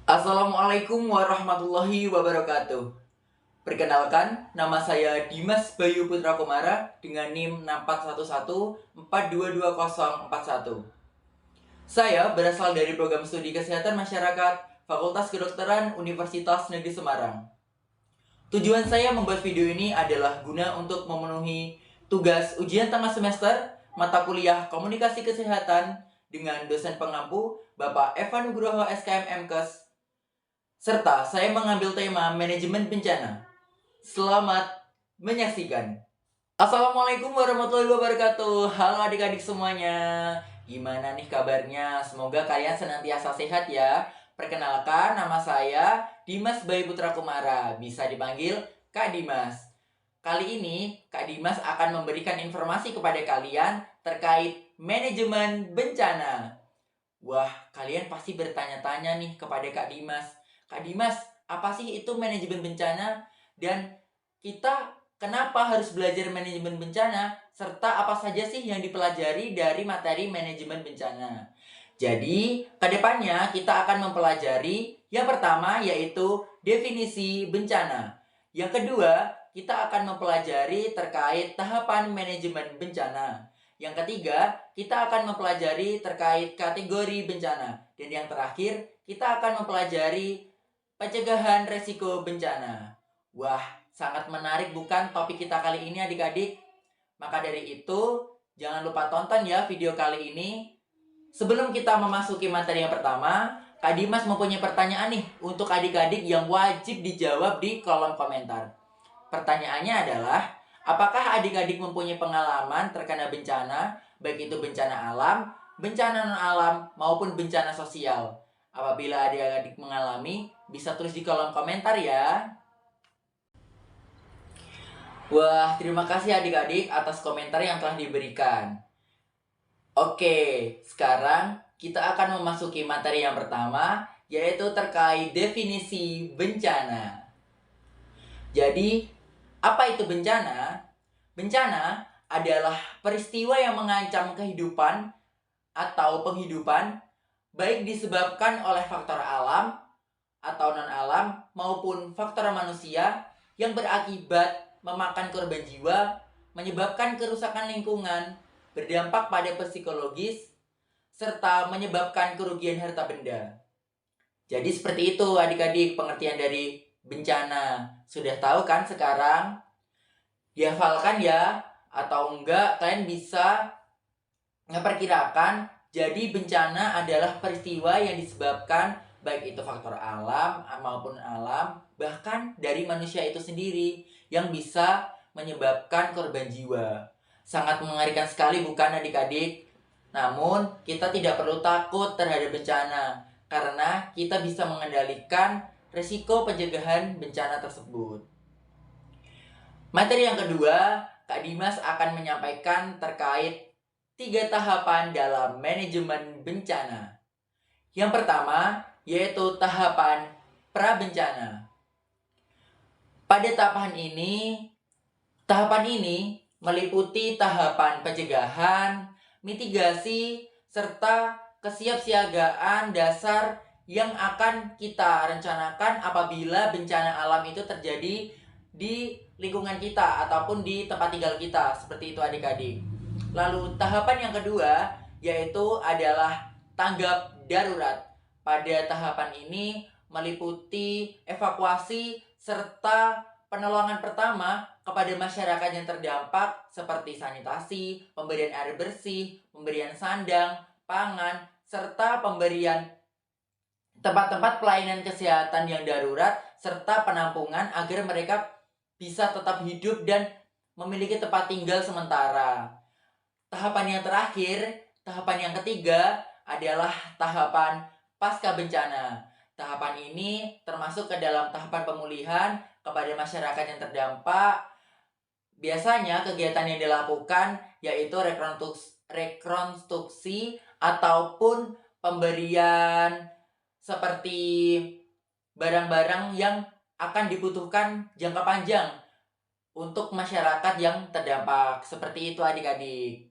Assalamualaikum warahmatullahi wabarakatuh. Perkenalkan, nama saya Dimas Bayu Putra Komara dengan NIM 64114224041. Saya berasal dari program studi Kesehatan Masyarakat Fakultas Kedokteran Universitas Negeri Semarang. Tujuan saya membuat video ini adalah guna untuk memenuhi tugas ujian tengah semester mata kuliah Komunikasi Kesehatan dengan dosen pengampu Bapak Eva Nugroho SKM MKes, serta saya mengambil tema manajemen bencana. Selamat menyaksikan. Assalamualaikum warahmatullahi wabarakatuh. Halo adik-adik semuanya. Gimana nih kabarnya? Semoga kalian senantiasa sehat ya. Perkenalkan, nama saya Dimas Bayu Putra Kumara. Bisa dipanggil Kak Dimas. Kali ini Kak Dimas akan memberikan informasi kepada kalian terkait manajemen bencana. Wah, kalian pasti bertanya-tanya nih kepada Kak Dimas. Kak Dimas, apa sih itu manajemen bencana? Dan kita kenapa harus belajar manajemen bencana? Serta apa saja sih yang dipelajari dari materi manajemen bencana? Jadi, kedepannya kita akan mempelajari yang pertama yaitu definisi bencana. Yang kedua, kita akan mempelajari terkait tahapan manajemen bencana. Yang ketiga, kita akan mempelajari terkait kategori bencana. Dan yang terakhir, kita akan mempelajari pencegahan resiko bencana. Wah, sangat menarik bukan topik kita kali ini adik-adik? Maka dari itu, jangan lupa tonton ya video kali ini. Sebelum kita memasuki materi yang pertama, Kak Dimas mempunyai pertanyaan nih untuk adik-adik yang wajib dijawab di kolom komentar. Pertanyaannya adalah, apakah adik-adik mempunyai pengalaman terkena bencana, baik itu bencana alam, bencana non-alam, maupun bencana sosial? Apabila adik-adik mengalami, bisa tulis di kolom komentar ya. Wah, terima kasih adik-adik atas komentar yang telah diberikan. Oke, sekarang kita akan memasuki materi yang pertama, yaitu terkait definisi bencana. Jadi, apa itu bencana? Bencana adalah peristiwa yang mengancam kehidupan atau penghidupan, baik disebabkan oleh faktor alam atau non-alam maupun faktor manusia yang berakibat memakan korban jiwa, menyebabkan kerusakan lingkungan, berdampak pada psikologis, serta menyebabkan kerugian harta benda. Jadi seperti itu adik-adik pengertian dari bencana. Sudah tahu kan sekarang? Dihafalkan ya, atau enggak kalian bisa memperkirakan. Jadi bencana adalah peristiwa yang disebabkan baik itu faktor alam maupun alam, bahkan dari manusia itu sendiri yang bisa menyebabkan korban jiwa. Sangat mengerikan sekali bukan adik-adik? Namun kita tidak perlu takut terhadap bencana karena kita bisa mengendalikan risiko pencegahan bencana tersebut. Materi yang kedua, Kak Dimas akan menyampaikan terkait 3 tahapan dalam manajemen bencana. Yang pertama, yaitu tahapan pra-bencana. Pada tahapan ini meliputi tahapan pencegahan, mitigasi, serta kesiapsiagaan dasar yang akan kita rencanakan apabila bencana alam itu terjadi di lingkungan kita ataupun di tempat tinggal kita. Seperti itu adik-adik. Lalu tahapan yang kedua yaitu adalah tanggap darurat. Pada tahapan ini meliputi evakuasi serta penolongan pertama kepada masyarakat yang terdampak seperti sanitasi, pemberian air bersih, pemberian sandang, pangan, serta pemberian tempat-tempat pelayanan kesehatan yang darurat serta penampungan agar mereka bisa tetap hidup dan memiliki tempat tinggal sementara. Tahapan yang terakhir, tahapan yang ketiga adalah tahapan pasca bencana. Tahapan ini termasuk ke dalam tahapan pemulihan kepada masyarakat yang terdampak. Biasanya kegiatan yang dilakukan yaitu rekonstruksi ataupun pemberian seperti barang-barang yang akan dibutuhkan jangka panjang untuk masyarakat yang terdampak. Seperti itu adik-adik.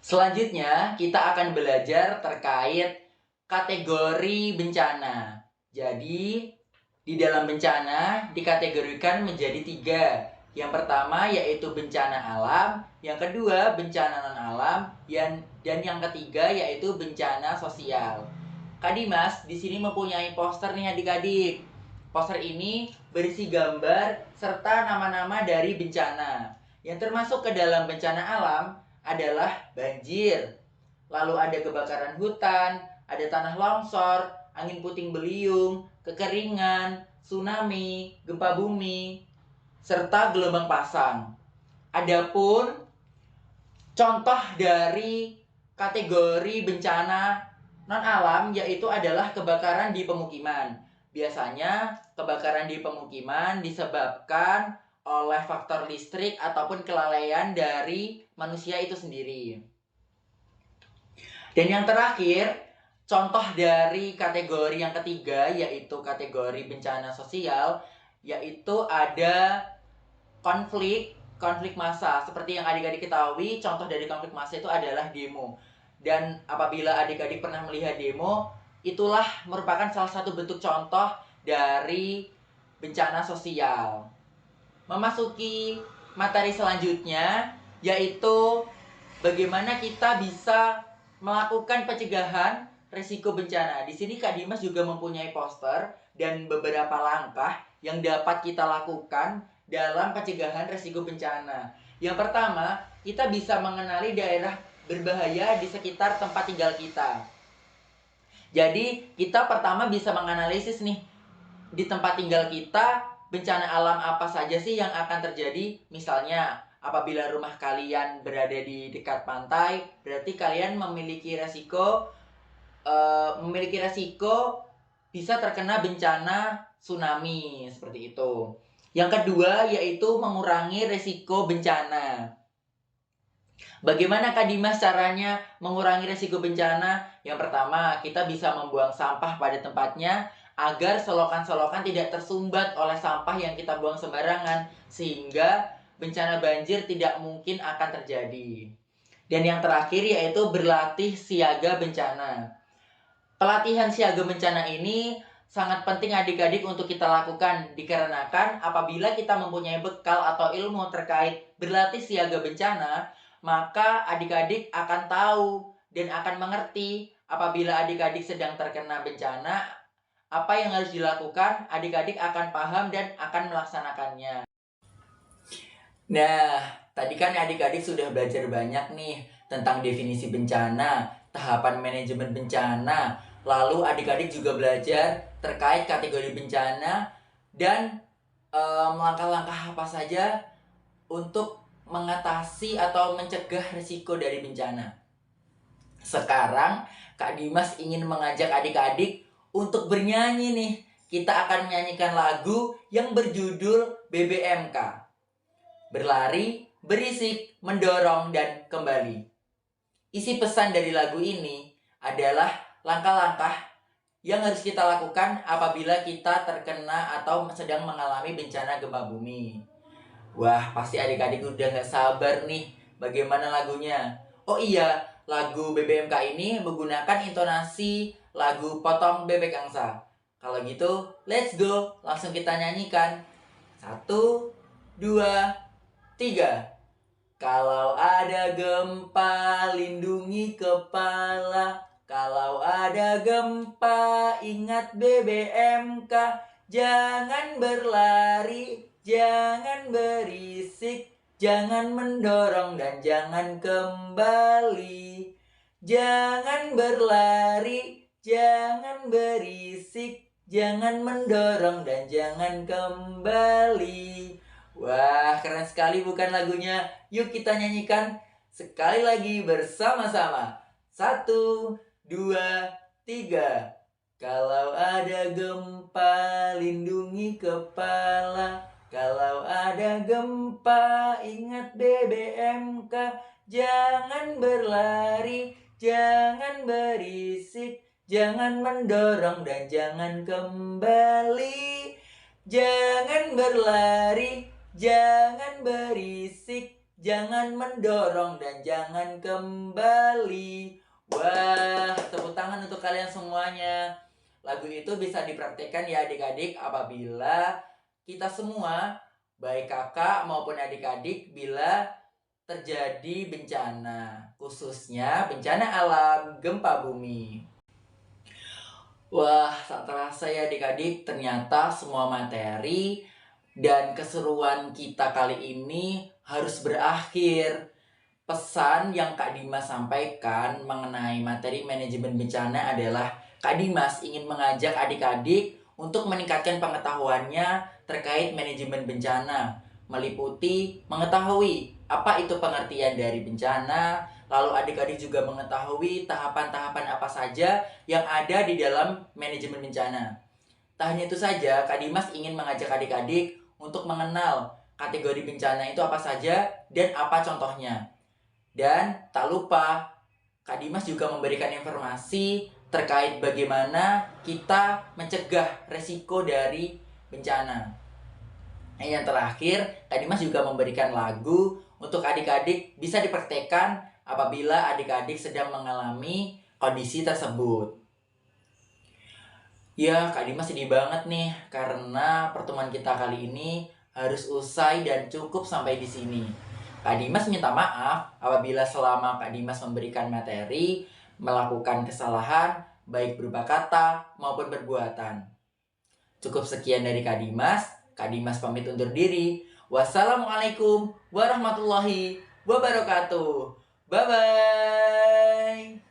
Selanjutnya kita akan belajar terkait kategori bencana. Jadi, di dalam bencana dikategorikan menjadi 3. Yang pertama yaitu bencana alam, yang kedua bencana non-alam, dan yang ketiga yaitu bencana sosial. Kak Dimas di sini mempunyai poster nih adik-adik. Poster ini berisi gambar serta nama-nama dari bencana. Yang termasuk ke dalam bencana alam adalah banjir, lalu ada kebakaran hutan, ada tanah longsor, angin puting beliung, kekeringan, tsunami, gempa bumi, serta gelombang pasang. Adapun contoh dari kategori bencana non-alam yaitu adalah kebakaran di pemukiman. Biasanya kebakaran di pemukiman disebabkan oleh faktor listrik ataupun kelalaian dari manusia itu sendiri. Dan yang terakhir, contoh dari kategori yang ketiga yaitu kategori bencana sosial, yaitu ada konflik massa. Seperti yang adik-adik ketahui, contoh dari konflik massa itu adalah demo. Dan apabila adik-adik pernah melihat demo, itulah merupakan salah satu bentuk contoh dari bencana sosial. Memasuki materi selanjutnya, yaitu bagaimana kita bisa melakukan pencegahan risiko bencana. Di sini Kak Dimas juga mempunyai poster dan beberapa langkah yang dapat kita lakukan dalam pencegahan risiko bencana. Yang pertama, kita bisa mengenali daerah berbahaya di sekitar tempat tinggal kita. Jadi, kita pertama bisa menganalisis nih, di tempat tinggal kita bencana alam apa saja sih yang akan terjadi. Misalnya, apabila rumah kalian berada di dekat pantai, berarti kalian memiliki resiko bisa terkena bencana tsunami, seperti itu. Yang kedua yaitu mengurangi resiko bencana. Bagaimana Kak Dimas caranya mengurangi resiko bencana? Yang pertama, kita bisa membuang sampah pada tempatnya agar selokan-selokan tidak tersumbat oleh sampah yang kita buang sembarangan, sehingga bencana banjir tidak mungkin akan terjadi. Dan yang terakhir yaitu berlatih siaga bencana. Pelatihan siaga bencana ini sangat penting adik-adik untuk kita lakukan, dikarenakan apabila kita mempunyai bekal atau ilmu terkait berlatih siaga bencana, maka adik-adik akan tahu dan akan mengerti apabila adik-adik sedang terkena bencana, apa yang harus dilakukan, adik-adik akan paham dan akan melaksanakannya. Nah, tadi kan adik-adik sudah belajar banyak nih tentang definisi bencana, tahapan manajemen bencana, lalu adik-adik juga belajar terkait kategori bencana dan langkah-langkah apa saja untuk mengatasi atau mencegah risiko dari bencana. Sekarang Kak Dimas ingin mengajak adik-adik untuk bernyanyi nih. Kita akan menyanyikan lagu yang berjudul BBMK. Berlari, berisik, mendorong, dan kembali. Isi pesan dari lagu ini adalah langkah-langkah yang harus kita lakukan apabila kita terkena atau sedang mengalami bencana gempa bumi. Wah, pasti adik-adik udah gak sabar nih bagaimana lagunya. Oh iya, lagu BBMK ini menggunakan intonasi lagu Potong Bebek Angsa. Kalau gitu, let's go. Langsung kita nyanyikan. 1, 2, 3. Kalau ada gempa, lindungi kepala. Kalau ada gempa, ingat BBMK. Jangan berlari, jangan berisik, jangan mendorong dan jangan kembali. Jangan berlari, jangan berisik, jangan mendorong dan jangan kembali. Wah, keren sekali bukan lagunya? Yuk kita nyanyikan sekali lagi bersama-sama. 1, 2, 3. Kalau ada gempa, lindungi kepala. Kalau ada gempa, ingat BBMK. Jangan berlari, jangan berisik, jangan mendorong dan jangan kembali. Jangan berlari, jangan berisik, jangan mendorong dan jangan kembali. Wah, tepuk tangan untuk kalian semuanya. Lagu itu bisa dipraktekkan ya adik-adik apabila kita semua, baik kakak maupun adik-adik, bila terjadi bencana, khususnya bencana alam, gempa bumi. Wah, tak terasa ya adik-adik, ternyata semua materi dan keseruan kita kali ini harus berakhir. Pesan yang Kak Dimas sampaikan mengenai materi manajemen bencana adalah Kak Dimas ingin mengajak adik-adik untuk meningkatkan pengetahuannya terkait manajemen bencana, meliputi mengetahui apa itu pengertian dari bencana, lalu adik-adik juga mengetahui tahapan-tahapan apa saja yang ada di dalam manajemen bencana. Tak hanya itu saja, Kak Dimas ingin mengajak adik-adik untuk mengenal kategori bencana itu apa saja dan apa contohnya. Dan tak lupa, Kak Dimas juga memberikan informasi terkait bagaimana kita mencegah resiko dari bencana. Yang terakhir, Kak Dimas juga memberikan lagu untuk adik-adik bisa dipraktekkan apabila adik-adik sedang mengalami kondisi tersebut. Ya, Kak Dimas sedih banget nih karena pertemuan kita kali ini harus usai dan cukup sampai di sini. Kak Dimas minta maaf apabila selama Kak Dimas memberikan materi, melakukan kesalahan, baik berupa kata maupun perbuatan. Cukup sekian dari Kak Dimas pamit undur diri. Wassalamualaikum warahmatullahi wabarakatuh. Bye-bye.